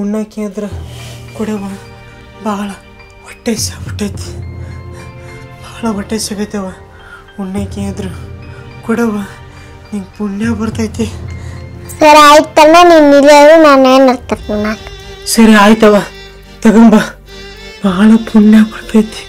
ಉಣ್ಣಕ್ಕೆ ಇದ್ರೆ ಕೊಡವ ಭಾಳ ಹೊಟ್ಟೆ ಬಿಟ್ಟೈತಿ, ಭಾಳ ಹೊಟ್ಟೆ ಸಿಗೈತವ. ಉಣ್ಣಕ್ಕೆ ಇದ್ರು ಕೊಡವ, ನಿಂಗೆ ಪುಣ್ಯ ಬರ್ತೈತಿ. ಸರಿ ಆಯ್ತಲ್ಲ, ನೀನು ಇಲ್ಲೇ ನಾನೇನು ಸರಿ ಆಯ್ತವ, ತಗೊಂಬ, ಭಾಳ ಪುಣ್ಯ ಬರ್ತೈತಿ.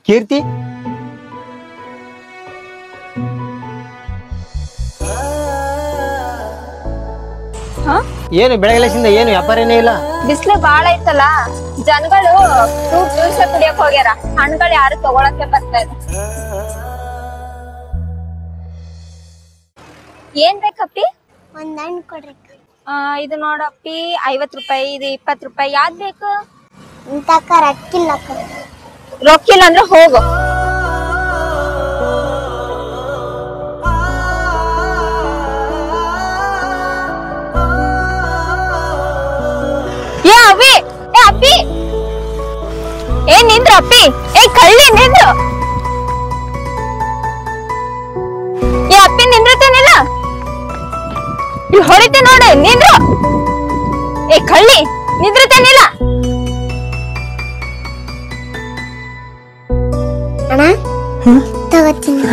ಕೀರ್ತಿ, ಏನು ಬೆಳಗ್ಗೆಸಿಂದ ಏನು ವ್ಯಾಪಾರನೇ ಇಲ್ಲ? ಬಿಸಿಲು ಬಾಳ ಐತಲ್ಲ, ಜನಗಳು ಫ್ರೂಟ್ ಜ್ಯೂಸ್ ಕುಡಿಯಕ್ ಹೋಗ್ಯಾರ, ಹಣ್ಣುಗಳು ಯಾರು ತಗೊಳಕ್ಕೆ ಬರ್ತಾ ಇಲ್ಲ. ಏನ್ ಬೇಕಪ್ಪಿ? ಒಂದ್ ಹಣ್ಣು ಕೊಡ್ರಿ. ಇದು ನೋಡಪ್ಪಿ 50 ರೂಪಾಯಿ, ಇದು 20 ರೂಪಾಯಿ. ಯಾವ್ದ್ ಬೇಕು? ಇಂತಕ್ಕ ರೊಕ್ಕಿಲ್ಲ. ರೊಕ್ಕಿಲ್ಲ ಅಂದ್ರೆ ಹೋಗು. ನಿಂದ್ರು ಅಪ್ಪಿ, ಕಳ್ಳಿ ನಿಂದ್ರು. ಅಪ್ಪಿ ನಿಂದ್ರತೇನಿಲ್ಲ, ಇಲ್ಲಿ ಹೊಡಿತೆ ನೋಡಿ, ನಿಂದ್ರು. ಕಳ್ಳಿ ನಿಂದ್ರತೇನಿಲ್ಲ. ಅಣ್ಣ ತಗೋತೀನಿ.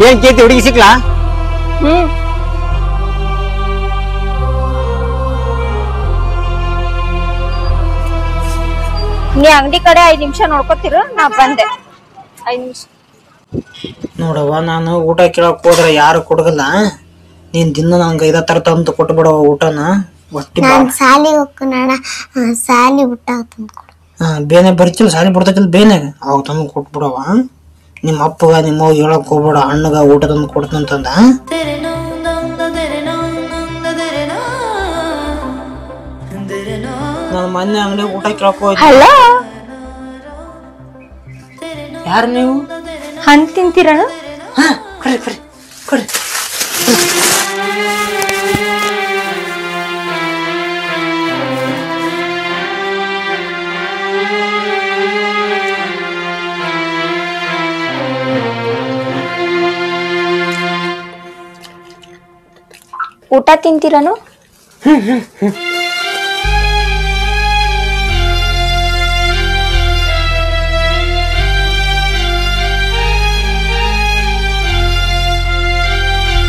ಏನ್ ಕೇಳ್ತಿ, ಹುಡುಗಿ ಸಿಕ್ಲಾ? ನೀ ಅಂಗಡಿ ಕಡೆ 5 ನಿಮಿಷ ನೋಡ್ಕೋತಿರು, ನಾ ಬಂದೆ. 5 ನಿಮಿಷ ನೋಡವ್ವ, ನಾನು ಊಟ ಕೇಳಕ್ ಹೋದ್ರೆ ಯಾರು ಕೊಡಗಲ್ಲ. ನೀನ್ ದಿನ ನಂಗೆ 5 ತರ ತಂದು ಕೊಟ್ಟು ಬಿಡವ ಊಟನ. ನಾನು ಸಾಲಿಗೆ ಹೋಗ್ಕಣ, ಸಾಲಿ ಊಟ ಬೇನೆ ಬರ್ತಿಲ್ಲ, ಸಾಲಿ ಬಿಡ್ತೈತಿಲ್ಲ ಬೇನೆ, ಅವಾಗ ತಂದು ಕೊಟ್ಟು ಬಿಡವ. ನಿಮ್ಮ ಅಪ್ಪಗ ನಿಮ್ಮ ಹೇಳಕ್ ಹೋಗ್ಬೇಡ, ಹಣ್ಣಗ ಊಟ ತಂದು ಕೊಡ್ತಂತಂದ. ನಾನು ಮೊನ್ನೆ ಅಂಗಡಿ ಊಟ ಕೇಳಕ್ ಹೋಯ್ತು. ಯಾರು ನೀವು? ಹಣ್ಣು ತಿಂತೀರಣ? ಕೊಡ್ರಿ ಕೊಡ್ರಿ ಕೊಡ್ರಿ. ಊಟ ತಿಂತೀರನು?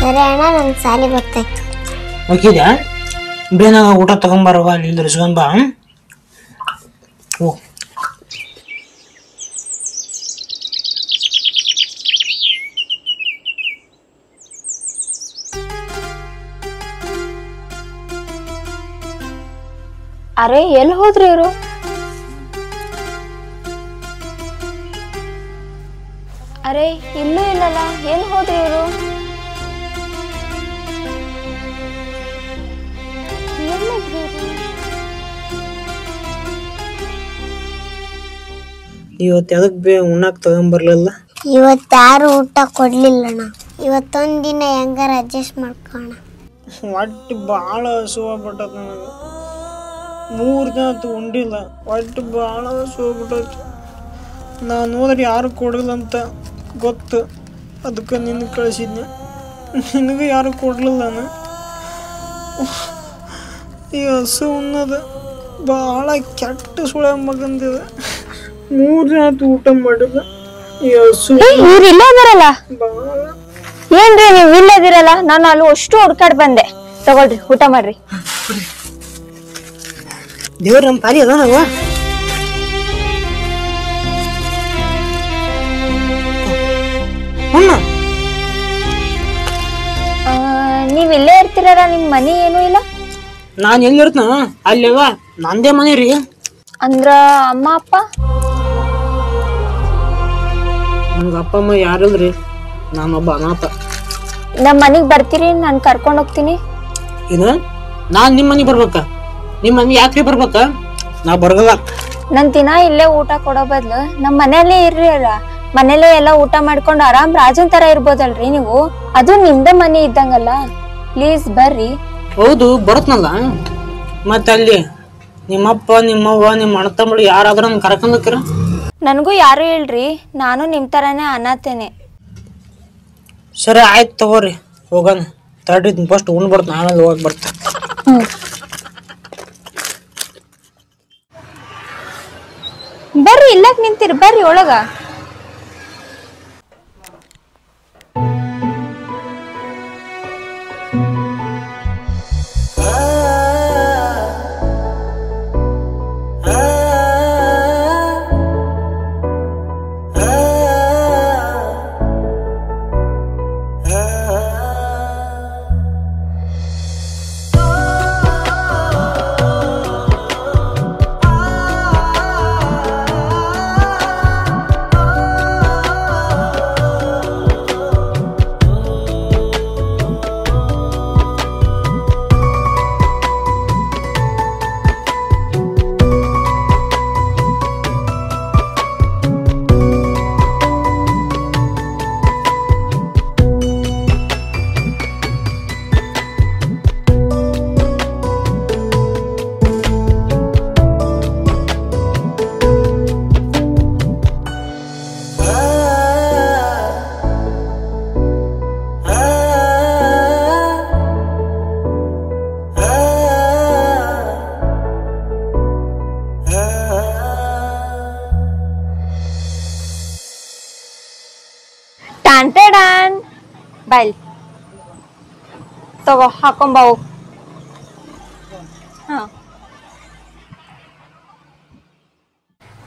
ಸರಿ ಅಣ್ಣ, ನನ್ ಸಾಲಿ ಬರ್ತಾಯ್ತು. ಓಕೆದ್ಯಾ? ಬೇನಾಗ ಊಟ ತಗೊಂಬಾರವ, ಅಲ್ಲಿ ಇಸ್ಕೊಂಬ. ಓ ಅರೆ, ಎಲ್ಲಿ ಹೋದ್ರಿ ಇವರು? ಅರೆ, ಇಲ್ಲೂ ಇಲ್ಲಲ್ಲ, ಎಲ್ಲಿ ಹೋದ್ರಿ ಇವರು? ಇವತ್ತು ಎದಕ್ ಉಣ್ಣಾಕ್ ತಗೊಂಬರ್ಲಿಲ್ಲ? ಇವತ್ತು ಯಾರು ಊಟ ಕೊಡ್ಲಿಲ್ಲಣ್ಣ. ಇವತ್ತೊಂದಿನ ಹೆಂಗಾರ ಅಡ್ಜಸ್ಟ್ ಮಾಡ್ಕೋಣ. ಹೊಟ್ಟೆ ಭಾಳ ಹಸುವಾಗ್ಬಿಟ್ಟದ ನನಗೆ. 3 ದಿನ ಆಯ್ತು ಉಂಡಿಲ್ಲ, ಹೊಟ್ಟೆ ಭಾಳ ಹಸುವಾಗ್ಬಿಟ್ಟೈತಿ. ನಾನು ಹೋದ್ರೆ ಯಾರು ಕೊಡಲ್ಲ ಅಂತ ಗೊತ್ತು, ಅದಕ್ಕೆ ನಿನ್ನ ಕಳಿಸಿದ್ನೆ. ನಿನಗೆ ಯಾರು ಕೊಡ್ಲಿಲ್ಲ. ನಾನು ಈ ಹಸು ಉಣ್ಣದ ಭಾಳ ಕೆಟ್ಟ ಸುಳೆ ಮಗಂದಿದೆ. 3 ದಿನ ಆಯ್ತು ಊಟ ಮಾಡಿಲ್ಲ. ಈ ಹಸು ಇವ್ರು ಇಲ್ಲೇ ಇದಾರಲ್ಲ. ಏನ್ರಿ ನೀವು ಇಲ್ಲದಿರಲ್ಲ? ನಾನು ಅಲ್ಲಿ ಅಷ್ಟು ಹುಡ್ಕಾಡ್ ಬಂದೆ. ತಗೊಳ್ರಿ, ಊಟ ಮಾಡ್ರಿ. ದೇವ್ರ ನಮ್ಮ ಪಾಲಿ ಅದ ನಾವ. ನೀವ್ ಇಲ್ಲೇ ಇರ್ತೀರಲ್ಲ, ನಿಮ್ ಮನಿ ಏನೂ ಇಲ್ಲ? ನಾನು ಎಲ್ಲಿರ್ತನ ಅಲ್ಲೇವ ನಂದೇ ಮನೆ ರೀ. ಅಂದ್ರ ಅಮ್ಮ ಅಪ್ಪ? ನಮ್ಗೆ ಅಪ್ಪ ಅಮ್ಮ ಯಾರಿಲ್ರಿ, ನಾನೊಬ್ಬ ಅನಾಥ. ನಮ್ ಮನಿಗ್ ಬರ್ತೀರಿ, ನಾನ್ ಕರ್ಕೊಂಡ್ ಹೋಗ್ತೀನಿ. ಏನು ನಾನ್ ನಿಮ್ ಮನೆಗೆ ಬರ್ಬೇಕ? ನಿಮ್ ಮನೆ ಯಾಕ್ರಿ ಬರ್ಬೇಕ? ನಾ ಬರಗಲ್ಲ. ನನ್ ದಿನ ಇಲ್ಲೇ ಊಟ ಕೊಡೋ ಬದ್ಲು ನಮ್ ಮನೆಯಲ್ಲೇ ಇರ್ರಿ ಅಲ್ಲ. ಮನೇಲೆ ಎಲ್ಲಾ ಊಟ ಮಾಡ್ಕೊಂಡು ಆರಾಮ್ ರಾಜನ್ ತರ ಇರ್ಬೋದಲ್ರಿ ನೀವು. ಅದು ನಿಮ್ದೇ ಮನೆ ಇದ್ದಂಗಲ್ಲ. ಪ್ಲೀಸ್ ಬರ್ರಿ. ಹೌದು ಬರುತ್ತನಲ್ಲ, ಮತ್ತೆ ಅಲ್ಲಿ ನಿಮ್ಮಪ್ಪ ನಿಮ್ಮವ್ವ ನಿಮ್ಮ ಅಣ್ಣ ತಮ್ಮಳು ಯಾರಾದ್ರೂ ನನ್ ಕರ್ಕೊಂಡ್ರ? ನನ್ಗೂ ಯಾರು ಇಲ್ರಿ, ನಾನು ನಿಮ್ ತರಾನೇ ಅನಾಥೇನೆ. ಸರಿ ಆಯ್ತು ತಗೋರಿ, ಹೋಗೋಣ. ತಡ್ರಿ ಫಸ್ಟ್ ಉಣ್ ಬರ್ತ, ಆಮೇಲೆ ಹೋಗಕ್ ಬರ್ತ. ಬರ್ರಿ, ಇಲ್ಲಕ್ ನಿಂತಿರಿ, ಬರ್ರಿ ಒಳಗ. ಬಾಯ್ ತಗೋ, ಹಾಕೊಂಬಾವು. ಹಾ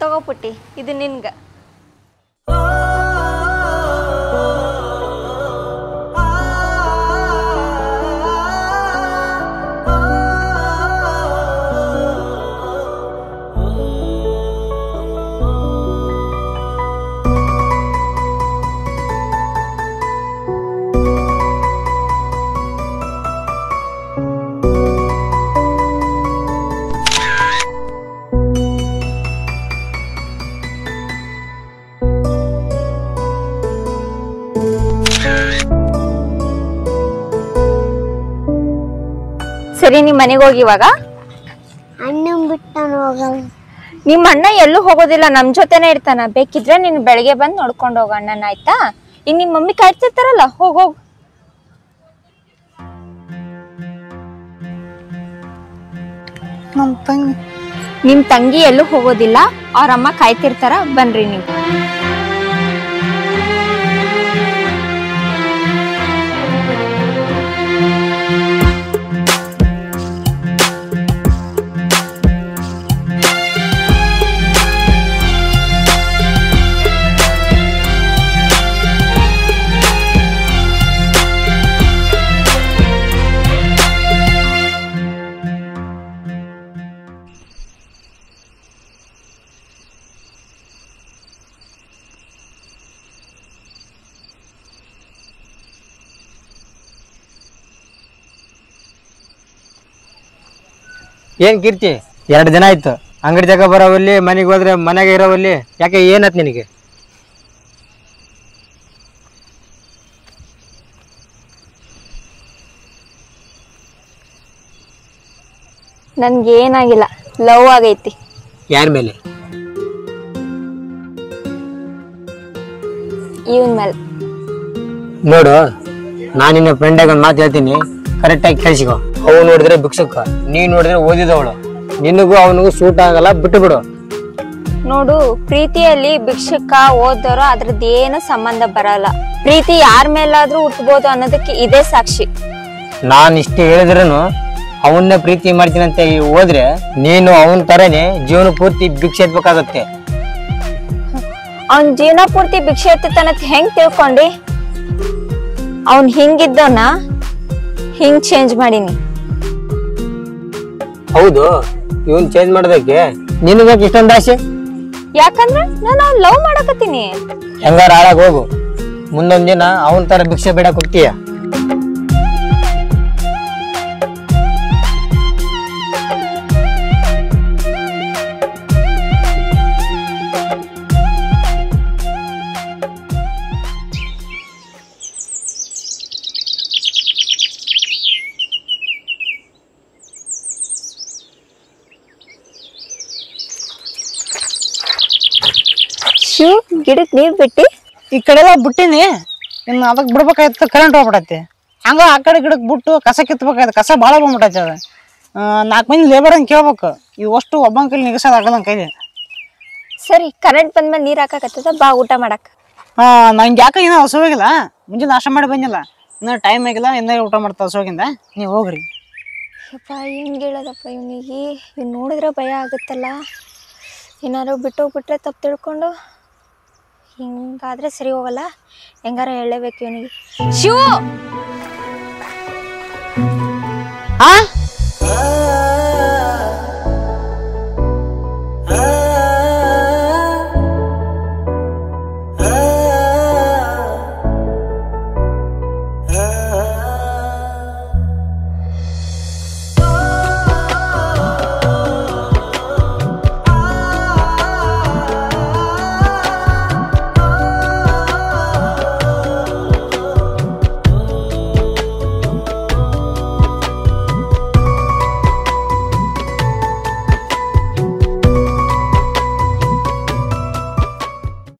ತಗೋ ಪುಟ್ಟಿ, ಇದು ನಿನ್ಗ. ಸರಿ, ನಿಮ್ ಮನೆಗೆ ಹೋಗಿ ಇವಾಗ. ಅಣ್ಣ ಬಿಟ್ಟು ಹೋಗಲ್ಲ. ನಿಮ್ ಅಣ್ಣ ಎಲ್ಲೂ ಹೋಗೋದಿಲ್ಲ, ನಮ್ ಜೊತೆನೆ ಇರ್ತಾನ. ಬೇಕಿದ್ರೆ ನೀನ್ ಬೆಳಗ್ಗೆ ಬಂದ್ ನೋಡ್ಕೊಂಡ್ ಹೋಗ ಅಣ್ಣನ, ಆಯ್ತಾ? ಈಗ ನಿಮ್ ಮಮ್ಮಿ ಕಾಯ್ತಿರ್ತಾರಲ್ಲ, ಹೋಗೋಗ್. ನಿಮ್ ತಂಗಿ ಎಲ್ಲೂ ಹೋಗೋದಿಲ್ಲ, ಅವ್ರ ಅಮ್ಮ ಕಾಯ್ತಿರ್ತಾರ. ಬನ್ರಿ ನೀವು. ಏನ್ ಕೀರ್ತಿ, 2 ದಿನ ಆಯ್ತು ಅಂಗಡಿ ಜಾಗ ಬರೋವಲ್ಲಿ, ಮನೆಗೆ ಹೋದ್ರೆ ಮನೆಗೆ ಇರೋವಲ್ಲಿ, ಯಾಕೆ ಏನತ್ ನಿನಗೆ? ನನ್ಗೆ ಏನಾಗಿಲ್ಲ, ಲವ್ ಆಗೈತಿ. ಯಾರ ಮೇಲೆ? ಇವನ್ ಮೇಲೆ. ನೋಡು, ನಾನು ನಿನ್ನ ಫ್ರೆಂಡಾಗ ಒಂದು ಮಾತು ಹೇಳ್ತೀನಿ, ಕರೆಕ್ಟಾಗಿ ಕೇಳಿಸಿಕೊ. ಅವು ನೋಡಿದ್ರೆ ಭಿಕ್ಷುಕ, ನೀ ನೋಡಿದ್ರೆ ಓದಿದವಳು. ನಿನಗೂ ಅವನಿಗೂ ಸೂಟ್ ಆಗಲ್ಲ, ಬಿಟ್ಟು ಬಿಡು. ನೋಡು, ಪ್ರೀತಿಯಲ್ಲಿ ಭಿಕ್ಷುಕ ಓದೋರು ಅದ್ರದ್ದೇನು ಸಂಬಂಧ ಬರಲ್ಲ. ಪ್ರೀತಿ ಯಾರ ಮೇಲಾದ್ರೂ ಹುಟ್ಟಬಹುದು ಅನ್ನೋದಕ್ಕೆ ಇದೇ ಸಾಕ್ಷಿ. ನಾನು ಇಷ್ಟು ಹೇಳಿದ್ರೂ ಅವನ್ನೇ ಪ್ರೀತಿ ಮಾಡ್ತೀನಿ ಅಂತ ಹೋದ್ರೆ ನೀನು ಅವನ ತರನೇ ಜೀವನ ಪೂರ್ತಿ ಭಿಕ್ಷೆ ಎತ್ಬೇಕಾಗತ್ತೆ. ಅವನ್ ಜೀವನ ಪೂರ್ತಿ ಭಿಕ್ಷೆ ಎತ್ತನಂತ ಹೆಂಗ್ ತಿಳ್ಕೊಂಡಿ? ಅವನ್ ಹಿಂಗಿದ್ದವನ ಹಿಂಗ್ ಚೇಂಜ್ ಮಾಡೀನಿ. ಹೌದು, ಇವನ್ ಚೇಂಜ್ ಮಾಡೋದಕ್ಕೆ ನಿನಗೆ ಇಷ್ಟೊಂದು ಆಸೆ? ಯಾಕಂದ್ರ ನಾನು ಲವ್ ಮಾಡಕತ್ತೀನಿ. ಹೆಂಗಾರ ಹಾಳಾಗ ಹೋಗು, ಮುಂದೊಂದ್ ದಿನ ಅವನ್ ತರ ಭಿಕ್ಷೆ ಬೇಡಕ್ ಹೋಗ್ತೀಯ. ಶಿವ್, ಗಿಡಕ್ ನೀರ್ ಬಿಟ್ಟಿ? ಈ ಕಡೆ ಎಲ್ಲ ಬಿಟ್ಟಿನಿ, ಇನ್ನು ಅದಕ್ಕೆ ಬಿಡ್ಬೇಕಾಯ್ತು, ಕರೆಂಟ್ ಹೋಗ್ಬಿಟ್ಟೈತಿ. ಹಂಗ ಆ ಕಡೆ ಗಿಡಕ್ಕೆ ಬಿಟ್ಟು ಕಸ ಕಿತ್ಬೇಕಾಯ್ತು, ಕಸ ಭಾಳ ಬಂದ್ಬಿಟ್ಟೈತಿ. ಅದು 4 ಮಂದಿ ಲೇಬರ್ ಅಂತ ಕೇಳ್ಬೇಕು, ಇವು ಅಷ್ಟು ಒಬ್ಬನ ಕೈಲಿ ನಿಗಸೋದು ಆಗಲ್ಲ ನನ್ನ ಕೈಲಿ. ಸರಿ, ಕರೆಂಟ್ ಬಂದ್ಮೇಲೆ ನೀರ್ ಹಾಕಕತ್ತದ, ಬಾ ಊಟ ಮಾಡಕ್. ನಂಗೆ ಯಾಕೆ ಇನ್ನೂ ಹಸುವಾಗಿಲ್ಲ, ಮುಂಜಾನೆ ನಾಷ್ಟ ಮಾಡಿ ಬಂದಿಲ್ಲ, ಇನ್ನೂ ಟೈಮ್ ಆಗಿಲ್ಲ, ಇನ್ನೂ ಊಟ ಮಾಡ್ತಾ ಹಸುವಾಗಿಂದ. ನೀವು ಹೋಗ್ರಿ. ಯಪ್ಪ, ಹೆಂಗೆ ಹೇಳೋದಪ್ಪ ಇವನಿಗೆ? ಇವ್ ನೋಡಿದ್ರೆ ಭಯ ಆಗುತ್ತಲ್ಲ, ಏನಾರು ಬಿಟ್ಟೋಗ್ಬಿಟ್ರೆ ತಪ್ಪು ತಿಳ್ಕೊಂಡು. ಹಿಂಗಾದ್ರೆ ಸರಿ ಹೋಗಲ್ಲ, ಹೆಂಗಾರ ಹೇಳಲೇಬೇಕು ಇವನಿಗೆ. ಶಿವು! ಹಾ